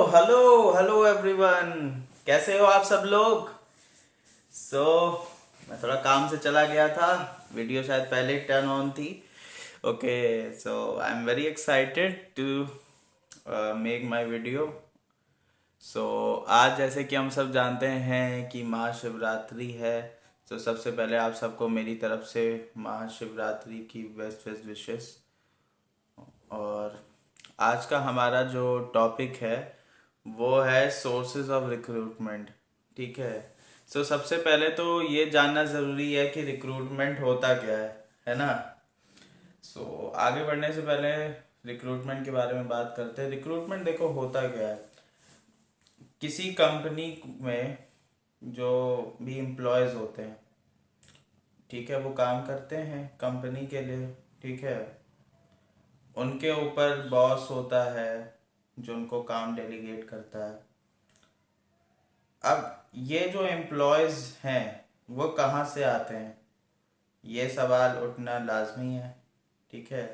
Hello hello everyone. कैसे हो आप सब लोग? सो मैं थोड़ा काम से चला गया था। वीडियो शायद पहले टर्न ऑन थी। Okay, so I am very excited to make my video. So आज जैसे कि हम सब जानते हैं कि महाशिवरात्रि है। तो सबसे पहले आप सबको मेरी तरफ से महाशिवरात्रि की बेस्ट बेस्ट विशेस। और आज का हमारा जो टॉपिक है वो है सोर्सेज ऑफ रिक्रूटमेंट। ठीक है। सो सबसे पहले तो ये जानना ज़रूरी है कि रिक्रूटमेंट होता क्या है ना। आगे बढ़ने से पहले रिक्रूटमेंट के बारे में बात करते हैं। रिक्रूटमेंट देखो होता क्या है। किसी कंपनी में जो भी एम्प्लॉयज़ होते हैं, ठीक है, वो काम करते हैं कंपनी के लिए। ठीक है। उनके ऊपर बॉस होता है जो उनको काम डेलीगेट करता है। अब ये जो एम्प्लॉयज़ हैं वो कहाँ से आते हैं, ये सवाल उठना लाजमी है। ठीक है।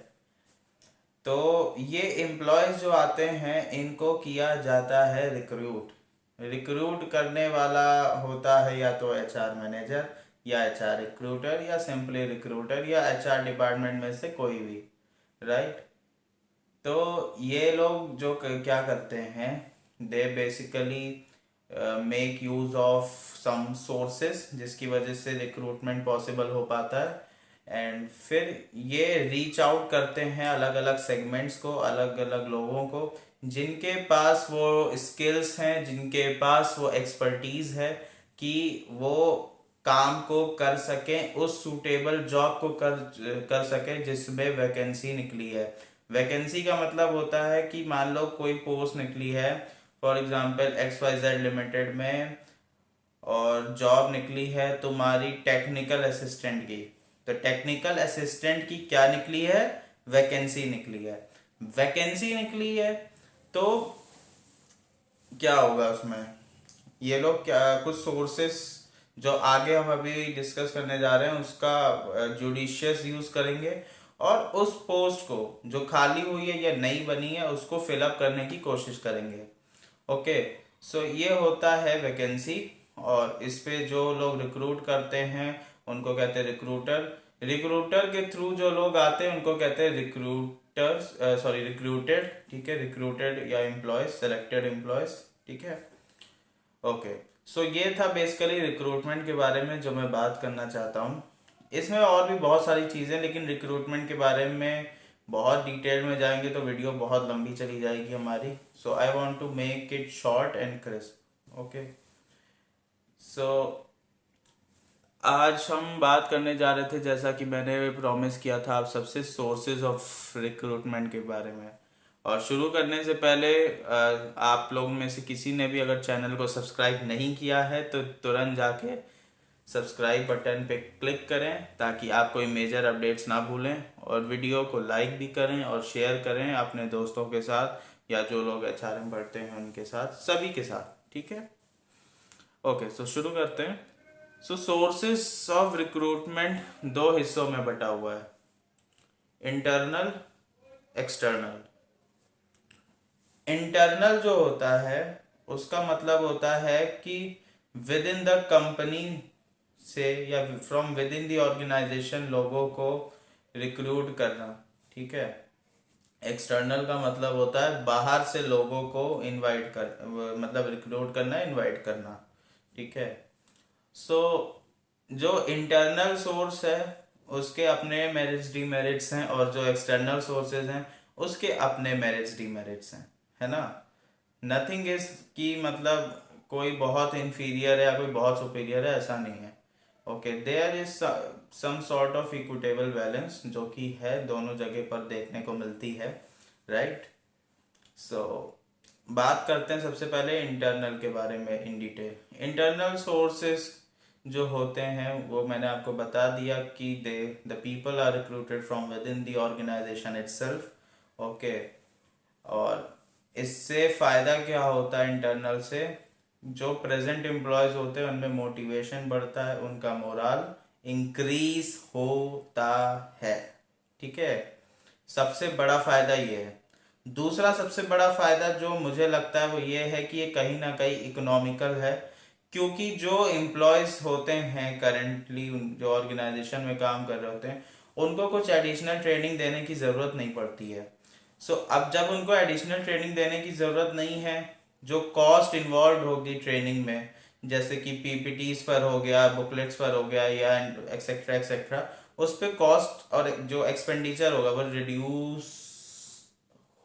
तो ये एम्प्लॉयज़ जो आते हैं इनको किया जाता है रिक्रूट। रिक्रूट करने वाला होता है या तो एचआर मैनेजर या एचआर रिक्रूटर या सिंपली रिक्रूटर या एचआर डिपार्टमेंट में से कोई भी। राइट। तो ये लोग जो क्या करते हैं, they basically make use of some sources जिसकी वजह से रिक्रूटमेंट पॉसिबल हो पाता है। एंड फिर ये रीच आउट करते हैं अलग अलग सेगमेंट्स को, अलग अलग लोगों को जिनके पास वो स्किल्स हैं, जिनके पास वो एक्सपर्टीज़ है कि वो काम को कर सकें, उस सूटेबल जॉब को कर सकें जिसमें वैकेंसी निकली है। वैकेंसी का मतलब होता है कि मान लो कोई पोस्ट निकली है फॉर एग्जांपल XYZ लिमिटेड में, और जॉब निकली है तुम्हारी टेक्निकल असिस्टेंट की। तो टेक्निकल असिस्टेंट की क्या निकली है? वैकेंसी निकली है। वैकेंसी निकली है तो क्या होगा उसमें, ये लोग क्या कुछ सोर्सेस जो आगे हम अभी डिस्कस करने जा रहे हैं उसका जुडिशियस यूज करेंगे और उस पोस्ट को जो खाली हुई है या नई बनी है उसको फिलअप करने की कोशिश करेंगे। ओके। ये होता है वैकेंसी। और इस पे जो लोग रिक्रूट करते हैं उनको कहते हैं रिक्रूटर। रिक्रूटर के थ्रू जो लोग आते हैं उनको कहते हैं रिक्रूटर्स, सॉरी रिक्रूटेड। ठीक है, रिक्रूटेड या एम्प्लॉयज, सेलेक्टेड एम्प्लॉयज। ठीक है। ओके। ये था बेसिकली रिक्रूटमेंट के बारे में जो मैं बात करना चाहता हूँ। इसमें और भी बहुत सारी चीज़ें, लेकिन रिक्रूटमेंट के बारे में बहुत डिटेल में जाएंगे तो वीडियो बहुत लंबी चली जाएगी हमारी। I want to make it short and crisp. Okay. So आज हम बात करने जा रहे थे, जैसा कि मैंने प्रॉमिस किया था आप सबसे, सोर्सेज ऑफ रिक्रूटमेंट के बारे में। और शुरू करने से पहले आप लोग में से किसी ने भी अगर चैनल को सब्सक्राइब नहीं किया है तो तुरंत जाके सब्सक्राइब बटन पे क्लिक करें ताकि आप कोई मेजर अपडेट्स ना भूलें। और वीडियो को लाइक भी करें और शेयर करें अपने दोस्तों के साथ या जो लोग HRM पढ़ते हैं उनके साथ, सभी के साथ। ठीक है। ओके, शुरू करते हैं। सोर्सेस ऑफ रिक्रूटमेंट दो हिस्सों में बटा हुआ है, इंटरनल, एक्सटर्नल। इंटरनल जो होता है उसका मतलब होता है कि विद इन द कंपनी से या from within the organization लोगों को रिक्रूट करना। ठीक है। एक्सटर्नल का मतलब होता है बाहर से लोगों को इनवाइट कर, मतलब रिक्रूट करना, इनवाइट करना। ठीक है। सो जो इंटरनल सोर्स है उसके अपने मेरिट्स डीमेरिट्स हैं और जो एक्सटर्नल सोर्सेज हैं उसके अपने मेरिट्स डीमेरिट्स हैं, है ना। नथिंग इज कि मतलब कोई बहुत इंफीरियर है या कोई बहुत सुपीरियर है, ऐसा नहीं है। Okay, there is some sort of equitable balance जो कि है दोनों जगह पर देखने को मिलती है। राइट। सो बात करते हैं सबसे पहले इंटरनल के बारे में इन डिटेल। इंटरनल सोर्सेस जो होते हैं वो मैंने आपको बता दिया कि the people are recruited from within the organization itself. Okay. और इससे फ़ायदा क्या होता है इंटरनल से? जो प्रेजेंट एम्प्लॉयज़ होते हैं उनमें मोटिवेशन बढ़ता है, उनका मोराल इंक्रीज होता है। ठीक है। सबसे बड़ा फ़ायदा ये है। दूसरा सबसे बड़ा फायदा जो मुझे लगता है वो ये है कि ये कहीं ना कहीं इकोनॉमिकल है, क्योंकि जो एम्प्लॉयज होते हैं करंटली जो ऑर्गेनाइजेशन में काम कर रहे होते हैं, उनको कुछ एडिशनल ट्रेनिंग देने की ज़रूरत नहीं पड़ती है। सो अब जब उनको एडिशनल ट्रेनिंग देने की ज़रूरत नहीं है, जो कॉस्ट इन्वॉल्व होगी ट्रेनिंग में, जैसे कि पीपीटीज पर हो गया, बुकलेट्स पर हो गया, या एक्सेट्रा एक्सेट्रा, उस पर कॉस्ट और जो एक्सपेंडिचर होगा वो रिड्यूस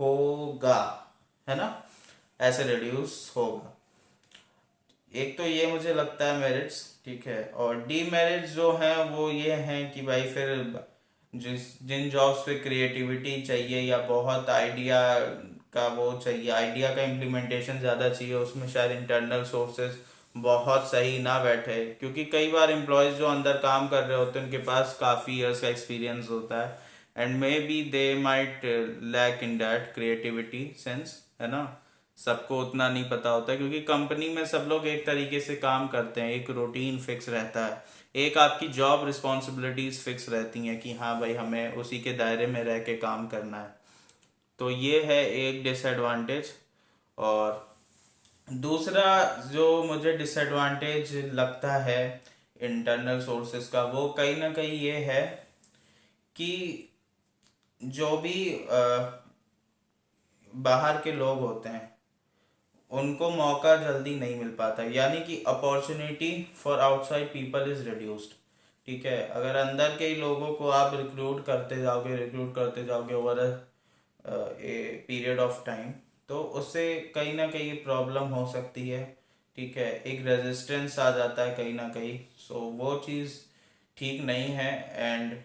होगा, है ना, ऐसे रिड्यूस होगा। एक तो ये मुझे लगता है मेरिट्स, ठीक है। और डीमेरिट्स जो हैं वो ये हैं कि भाई फिर जिन जॉब्स पे क्रिएटिविटी चाहिए या बहुत आइडिया का वो चाहिए, आइडिया का इम्प्लीमेंटेशन ज़्यादा चाहिए, उसमें शायद इंटरनल सोर्सेज बहुत सही ना बैठे, क्योंकि कई बार एम्प्लॉयज़ जो अंदर काम कर रहे होते हैं उनके पास काफ़ी ईयर्स का एक्सपीरियंस होता है, and may be they might lack in that creativity sense, है ना। सबको उतना नहीं पता होता है, क्योंकि कंपनी में सब लोग एक तरीके से काम करते हैं, एक रूटीन फिक्स रहता है, एक आपकी जॉब रिस्पॉन्सिबिलिटीज फिक्स रहती हैं कि हाँ भाई हमें उसी के दायरे में रह के काम करना है। तो ये है एक डिसएडवांटेज। और दूसरा जो मुझे डिसएडवांटेज लगता है इंटरनल सोर्सेज का, वो कहीं ना कहीं ये है कि जो भी बाहर के लोग होते हैं उनको मौका जल्दी नहीं मिल पाता, यानी कि opportunity for outside people is reduced, ठीक है। अगर अंदर के ही लोगों को आप रिक्रूट करते जाओगे over a period of time, तो उससे कहीं ना कहीं प्रॉब्लम हो सकती है, ठीक है। एक रेजिस्टेंस आ जाता है कहीं ना कहीं, सो वो चीज़ ठीक नहीं है, एंड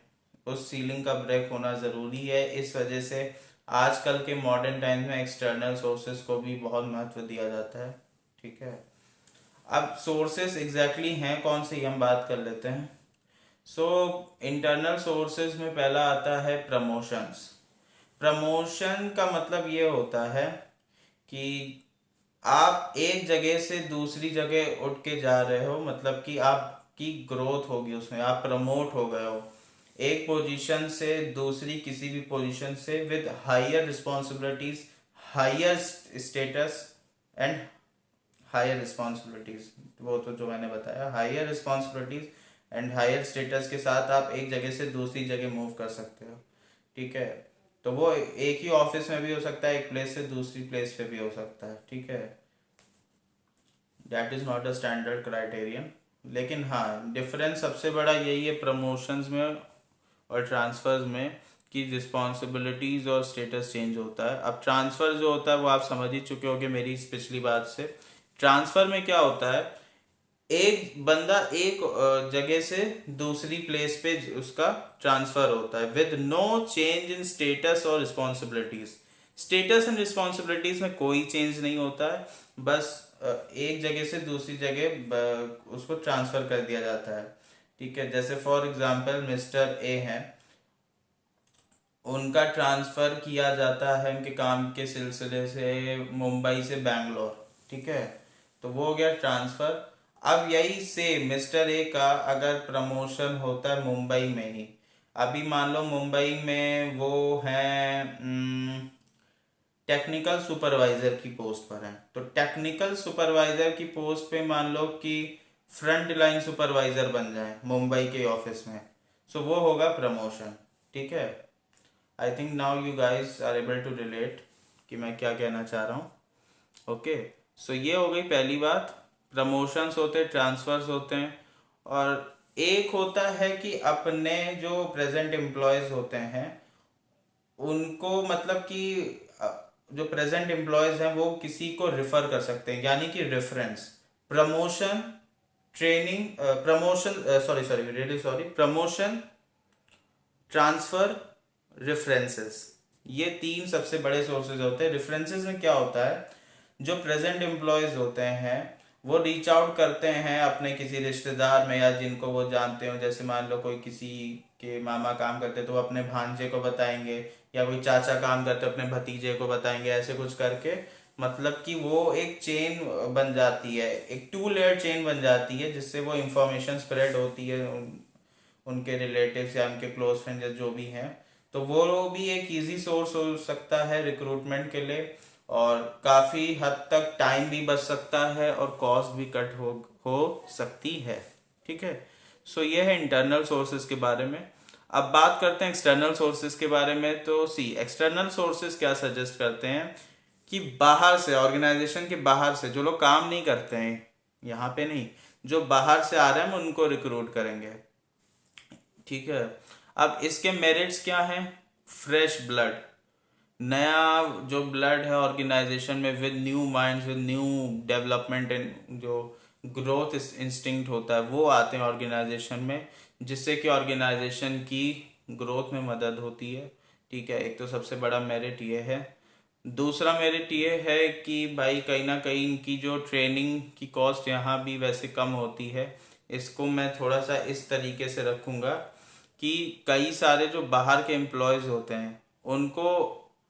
उस सीलिंग का ब्रेक होना ज़रूरी है। इस वजह से आजकल के मॉडर्न टाइम में एक्सटर्नल सोर्सेज को भी बहुत महत्व दिया जाता है, ठीक है। अब सोर्सेज एग्जैक्टली हैं कौन से, ये हम बात कर लेते हैं। सो इंटरनल सोर्सेज में पहला आता है प्रमोशंस। प्रमोशन का मतलब ये होता है कि आप एक जगह से दूसरी जगह उठ के जा रहे हो, मतलब कि आपकी ग्रोथ होगी, उसमें आप प्रमोट हो गए हो एक पोजीशन से दूसरी किसी भी पोजीशन से, with higher responsibilities, higher status and higher responsibilities. वो तो जो मैंने बताया, higher responsibilities and higher status के साथ आप एक जगह से दूसरी जगह मूव कर सकते हो, ठीक है। तो वो एक ही ऑफिस में भी हो सकता है, एक प्लेस से दूसरी प्लेस पे भी हो सकता है, ठीक है। That is not a standard criterion. लेकिन हाँ, डिफरेंस सबसे बड़ा यही है प्रमोशंस में और ट्रांसफर्स में, कि रिस्पॉन्सिबिलिटीज़ और स्टेटस चेंज होता है। अब ट्रांसफ़र जो होता है वो आप समझ ही चुके होगे मेरी इस पिछली बात से। ट्रांसफ़र में क्या होता है, एक बंदा एक जगह से दूसरी प्लेस पे उसका ट्रांसफ़र होता है with no change in status और रिस्पॉन्सिबिलिटीज़। स्टेटस एंड रिस्पॉन्सिबिलिटीज़ में कोई चेंज नहीं होता है, बस एक जगह से दूसरी जगह उसको ट्रांसफ़र कर दिया जाता है, ठीक है। जैसे फॉर एग्जांपल मिस्टर ए हैं, उनका ट्रांसफ़र किया जाता है उनके काम के सिलसिले से मुंबई से बैंगलोर, ठीक है। तो वो हो गया ट्रांसफ़र। अब यही से मिस्टर ए का अगर प्रमोशन होता है मुंबई में ही, अभी मान लो मुंबई में वो हैं टेक्निकल सुपरवाइज़र की पोस्ट पर हैं, तो टेक्निकल सुपरवाइज़र की पोस्ट पे मान लो कि फ्रंट लाइन सुपरवाइज़र बन जाए मुंबई के ऑफिस में, सो वो होगा प्रमोशन, ठीक है। I think now you guys are able to relate कि मैं क्या कहना चाह रहा हूँ। ओके, सो ये हो गई पहली बात। प्रमोशंस होते हैं, ट्रांसफर्स होते हैं, और एक होता है कि अपने जो प्रेजेंट एम्प्लॉयज़ होते हैं उनको, मतलब कि जो प्रेजेंट एम्प्लॉयज़ हैं वो किसी को रिफ़र कर सकते हैं, यानी कि reference. Promotion, training, promotion, sorry sorry really sorry, promotion, transfer, references, ये तीन सबसे बड़े सोर्सेज होते हैं। रेफरेंसेस में क्या होता है, जो प्रेजेंट एम्प्लॉयज़ होते हैं वो रीच आउट करते हैं अपने किसी रिश्तेदार में या जिनको वो जानते हो, जैसे मान लो कोई किसी के मामा काम करते तो वो अपने भांजे को बताएंगे, या कोई चाचा काम करते अपने भतीजे को बताएंगे, ऐसे कुछ करके, मतलब कि वो एक चेन बन जाती है, एक टू लेयर चेन बन जाती है, जिससे वो इंफॉर्मेशन स्प्रेड होती है उनके रिलेटिव्स या उनके क्लोज फ्रेंड्स जो भी हैं, तो वो भी एक इजी सोर्स हो सकता है रिक्रूटमेंट के लिए, और काफ़ी हद तक टाइम भी बच सकता है और कॉस्ट भी कट हो सकती है। ठीक है। सो ये है इंटरनल सोर्सेज के बारे में। अब बात करते हैं एक्सटर्नल सोर्सेज के बारे में। तो एक्सटर्नल सोर्सेज क्या सजेस्ट करते हैं कि बाहर से, ऑर्गेनाइजेशन के बाहर से जो लोग काम नहीं करते हैं यहाँ पे नहीं, जो बाहर से आ रहे हैं हम उनको रिक्रूट करेंगे। ठीक है। अब इसके मेरिट्स क्या हैं? फ्रेश ब्लड, नया जो ब्लड है ऑर्गेनाइजेशन में, with new minds, with new development and जो ग्रोथ इंस्टिंक्ट होता है वो आते हैं ऑर्गेनाइजेशन में, जिससे कि ऑर्गेनाइजेशन की ग्रोथ में मदद होती है। ठीक है। एक तो सबसे बड़ा मेरिट ये है। दूसरा मेरिट ये है कि भाई कहीं ना कहीं इनकी जो ट्रेनिंग की कॉस्ट यहाँ भी वैसे कम होती है। इसको मैं थोड़ा सा इस तरीके से रखूँगा कि कई सारे जो बाहर के एम्प्लॉयज़ होते हैं उनको,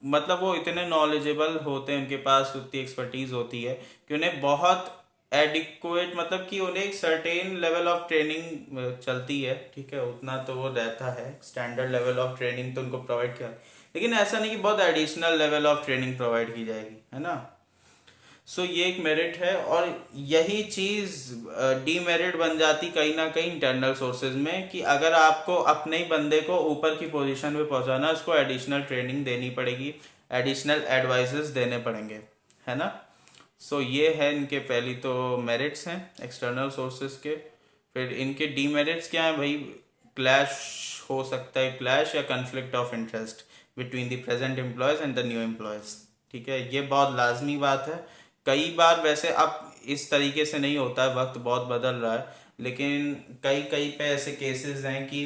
मतलब वो इतने नॉलेजेबल होते हैं, उनके पास उतनी एक्सपर्टीज़ होती है कि उन्हें बहुत एडिक्वेट, मतलब कि उन्हें एक सर्टेन लेवल ऑफ ट्रेनिंग चलती है। ठीक है। उतना तो वो रहता है, स्टैंडर्ड लेवल ऑफ ट्रेनिंग तो उनको प्रोवाइड किया, लेकिन ऐसा नहीं कि बहुत additional level of training provide की जाएगी, है ना। सो ये एक मेरिट है, और यही चीज़ डीमेरिट बन जाती कहीं ना कहीं इंटरनल सोर्सेज में, कि अगर आपको अपने ही बंदे को ऊपर की पोजीशन पे पहुंचाना है, उसको एडिशनल ट्रेनिंग देनी पड़ेगी, एडिशनल एडवाइजेस देने पड़ेंगे, है ना। सो ये है इनके पहली तो मेरिट्स हैं एक्सटर्नल सोर्सेज के। फिर इनके डीमेरिट्स क्या है भाई? क्लैश हो सकता है, क्लैश या conflict of interest between the present employees and the new employees. ठीक है। ये बहुत लाजमी बात है। कई बार वैसे अब इस तरीके से नहीं होता है, वक्त बहुत बदल रहा है, लेकिन कई कई पे ऐसे केसेस हैं कि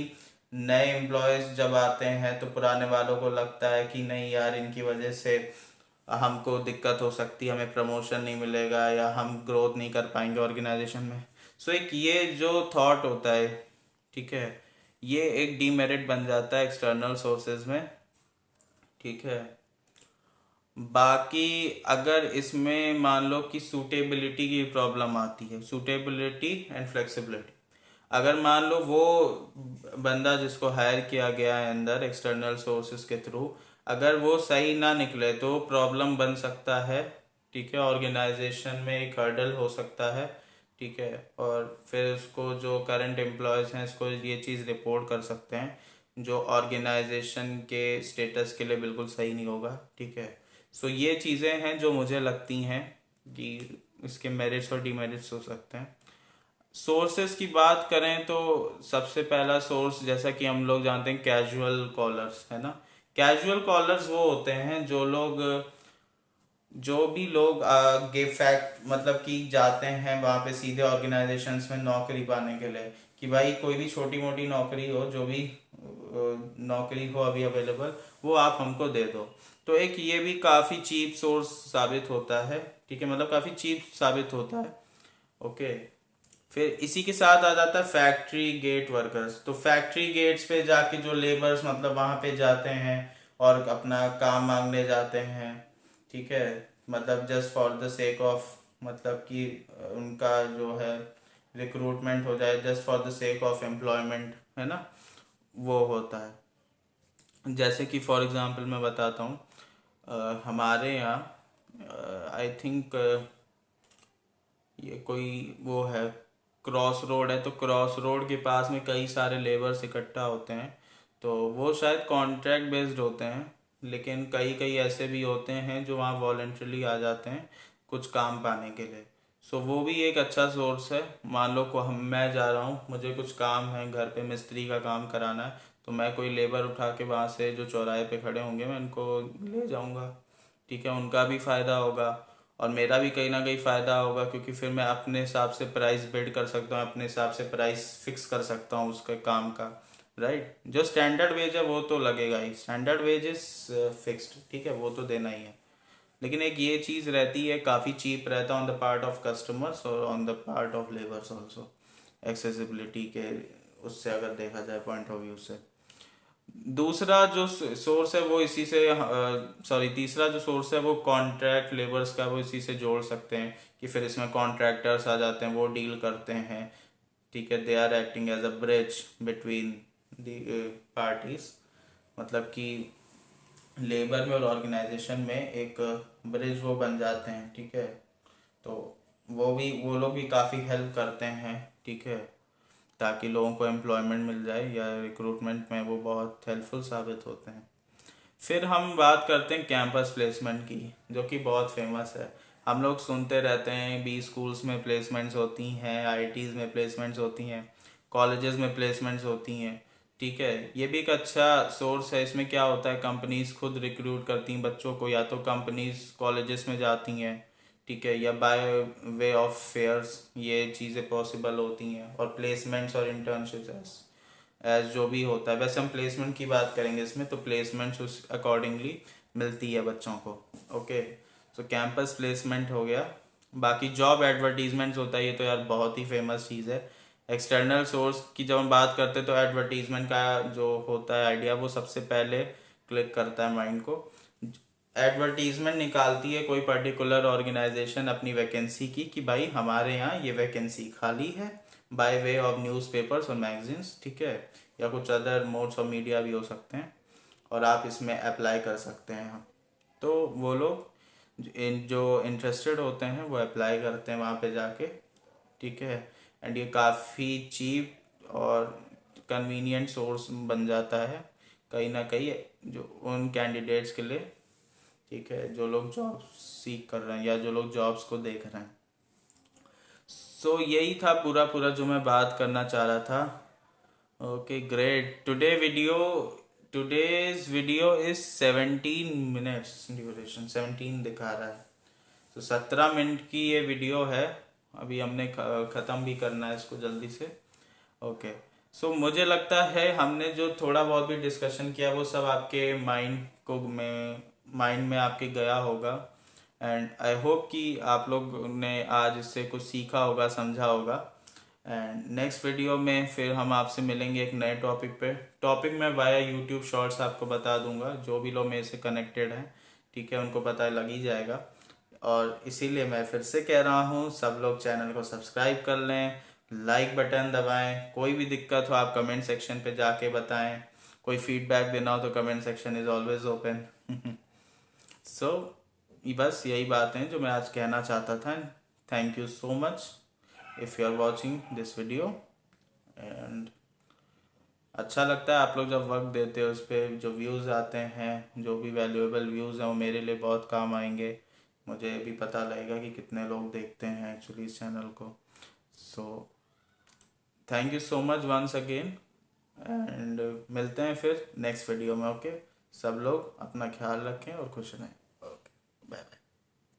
नए एम्प्लॉयज़ जब आते हैं तो पुराने वालों को लगता है कि नहीं यार, इनकी वजह से हमको दिक्कत हो सकती है, हमें प्रमोशन नहीं मिलेगा या हम ग्रोथ नहीं कर पाएंगे ऑर्गेनाइजेशन में। सो एक ये जो थॉट होता है, ठीक है, ये एक डीमेरिट बन जाता है एक्सटर्नल सोर्सेज में। ठीक है। बाकी अगर इसमें मान लो कि सूटेबिलिटी की प्रॉब्लम आती है, सूटेबिलिटी एंड फ्लेक्सिबिलिटी, अगर मान लो वो बंदा जिसको हायर किया गया है अंदर एक्सटर्नल सोर्सेज के थ्रू, अगर वो सही ना निकले तो प्रॉब्लम बन सकता है। ठीक है। ऑर्गेनाइजेशन में एक हर्डल हो सकता है। ठीक है। और फिर उसको जो करंट एम्प्लॉयज़ हैं इसको ये चीज़ रिपोर्ट कर सकते हैं, जो ऑर्गेनाइजेशन के स्टेटस के लिए बिल्कुल सही नहीं होगा। ठीक है। सो ये चीज़ें हैं जो मुझे लगती हैं कि इसके मेरिट्स और डीमेरिट्स हो सकते हैं। सोर्सेस की बात करें तो सबसे पहला सोर्स, जैसा कि हम लोग जानते हैं, कैजुअल कॉलर्स, है ना। कैजुअल कॉलर्स वो होते हैं जो भी लोग आगे फैक्ट, मतलब कि जाते हैं वहाँ पे सीधे ऑर्गेनाइजेशंस में नौकरी पाने के लिए, कि भाई कोई भी छोटी मोटी नौकरी हो, जो भी नौकरी हो अभी अवेलेबल, वो आप हमको दे दो। तो एक ये भी काफ़ी चीप सोर्स साबित होता है। ठीक है। मतलब काफ़ी चीप साबित होता है। ओके। फिर इसी के साथ आ जाता है फैक्ट्री गेट वर्कर्स। तो फैक्ट्री गेट्स पे जाके जो लेबर्स, मतलब वहाँ पे जाते हैं और अपना काम मांगने जाते हैं। ठीक है। मतलब just for the sake of, मतलब कि उनका जो है रिक्रूटमेंट हो जाए, just for the sake of employment, है ना, वो होता है। जैसे कि फॉर एग्जांपल मैं बताता हूँ, हमारे यहाँ आई थिंक ये कोई वो है, क्रॉस रोड है, तो क्रॉस रोड के पास में कई सारे लेबर्स इकट्ठा होते हैं। तो वो शायद कॉन्ट्रैक्ट बेस्ड होते हैं, लेकिन कई कई ऐसे भी होते हैं जो वहाँ वॉलेंटरली आ जाते हैं कुछ काम पाने के लिए। सो वो भी एक अच्छा सोर्स है। मान लो को हम मैं जा रहा हूँ, मुझे कुछ काम है, घर पे मिस्त्री का काम कराना है, तो मैं कोई लेबर उठा के वहाँ से जो चौराहे पे खड़े होंगे मैं उनको ले जाऊँगा। ठीक है। उनका भी फ़ायदा होगा और मेरा भी कहीं ना कहीं फ़ायदा होगा, क्योंकि फिर मैं अपने हिसाब से प्राइस बिल्ड कर सकता हूँ, अपने हिसाब से प्राइस फिक्स कर सकता हूँ उसके काम का। राइट। जो स्टैंडर्ड वेज है वो तो लगेगा ही, स्टैंडर्ड वेज इज फिक्स्ड। ठीक है। वो तो देना ही है, लेकिन एक ये चीज़ रहती है, काफ़ी चीप रहता है on the part of customers और on the part of labours also, accessibility के उससे अगर देखा जाए पॉइंट ऑफ व्यू से। दूसरा जो सोर्स है वो इसी से, सॉरी, तीसरा जो सोर्स है वो कॉन्ट्रैक्ट लेबर्स का, वो इसी से जोड़ सकते हैं कि फिर इसमें कॉन्ट्रैक्टर्स आ जाते हैं, वो डील करते हैं। ठीक है। They are acting as a bridge between the parties. मतलब कि लेबर में और ऑर्गेनाइजेशन में एक ब्रिज वो बन जाते हैं, ठीक है। तो वो लोग भी काफ़ी हेल्प करते हैं, ठीक है, ताकि लोगों को एम्प्लॉयमेंट मिल जाए या रिक्रूटमेंट में वो बहुत हेल्पफुल साबित होते हैं। फिर हम बात करते हैं कैंपस प्लेसमेंट की, जो कि बहुत फेमस है। हम लोग सुनते रहते हैं, बी स्कूल्स में प्लेसमेंट्स होती हैं, आईआईटीज़ में प्लेसमेंट्स होती हैं, कॉलेजेस में प्लेसमेंट्स होती हैं, ठीक है। ये भी एक अच्छा सोर्स है। इसमें क्या होता है, कंपनीज खुद रिक्रूट करती हैं बच्चों को, या तो कंपनीज कॉलेजेस में जाती हैं, ठीक है, या बाय वे ऑफ फेयर्स ये चीज़ें पॉसिबल होती हैं, और प्लेसमेंट्स और इंटर्नशिप्स एज जो भी होता है। वैसे हम प्लेसमेंट की बात करेंगे इसमें, तो प्लेसमेंट्स उस अकॉर्डिंगली मिलती है बच्चों को। ओके, तो कैंपस प्लेसमेंट हो गया। बाकी जॉब एडवर्टीजमेंट्स होता है, ये तो यार बहुत ही फेमस चीज़ है। एक्सटर्नल सोर्स की जब हम बात करते हैं तो एडवर्टीजमेंट का जो होता है आइडिया, वो सबसे पहले क्लिक करता है माइंड को। एडवर्टीजमेंट निकालती है कोई पर्टिकुलर ऑर्गेनाइजेशन अपनी वैकेंसी की, कि भाई हमारे यहाँ ये वैकेंसी खाली है, बाय वे ऑफ न्यूज़पेपर्स और मैगजीन्स, ठीक है, या कुछ अदर मोड्स ऑफ मीडिया भी हो सकते हैं, और आप इसमें अप्लाई कर सकते हैं। तो वो लोग जो इंटरेस्टेड होते हैं वो अप्लाई करते हैं वहाँ पे जाके, ठीक है। एंड ये काफ़ी चीप और कन्वीनियंट सोर्स बन जाता है कहीं ना कहीं, जो उन कैंडिडेट्स के लिए, ठीक है, जो लोग जॉब सीख कर रहे हैं या जो लोग जॉब्स को देख रहे हैं। सो यही था पूरा पूरा जो मैं बात करना चाह रहा था। Okay great. Today's video is 17 minutes duration, 17 दिखा रहा है। तो 17 मिनट की ये वीडियो है। अभी हमने ख़त्म भी करना है इसको जल्दी से। ओके, सो मुझे लगता है हमने जो थोड़ा बहुत भी डिस्कशन किया वो सब आपके माइंड में आपके गया होगा। एंड आई होप कि आप लोग ने आज इससे कुछ सीखा होगा, समझा होगा। एंड नेक्स्ट वीडियो में फिर हम आपसे मिलेंगे एक नए टॉपिक पे। टॉपिक मैं वाया यूट्यूब शॉर्ट्स आपको बता दूंगा, जो भी लोग मेरे से कनेक्टेड हैं, ठीक है, उनको पता लग ही जाएगा। और इसीलिए मैं फिर से कह रहा हूँ, सब लोग चैनल को सब्सक्राइब कर लें, लाइक बटन दबाएं। कोई भी दिक्कत हो आप कमेंट सेक्शन पे जाके बताएं, कोई फीडबैक देना हो तो comment section is always open. So बस यही बात है जो मैं आज कहना चाहता था। Thank you so much if you are watching this video. And अच्छा लगता है आप लोग जब वक्त देते हो, उस पर जो व्यूज़ आते हैं, जो भी वैल्यूएबल व्यूज़ हैं, वो मेरे लिए बहुत काम आएंगे। मुझे भी पता लगेगा कि कितने लोग देखते हैं एक्चुअली इस चैनल को। So thank you so much once again, and मिलते हैं फिर नेक्स्ट वीडियो में। ओके, सब लोग अपना ख्याल रखें और खुश रहें।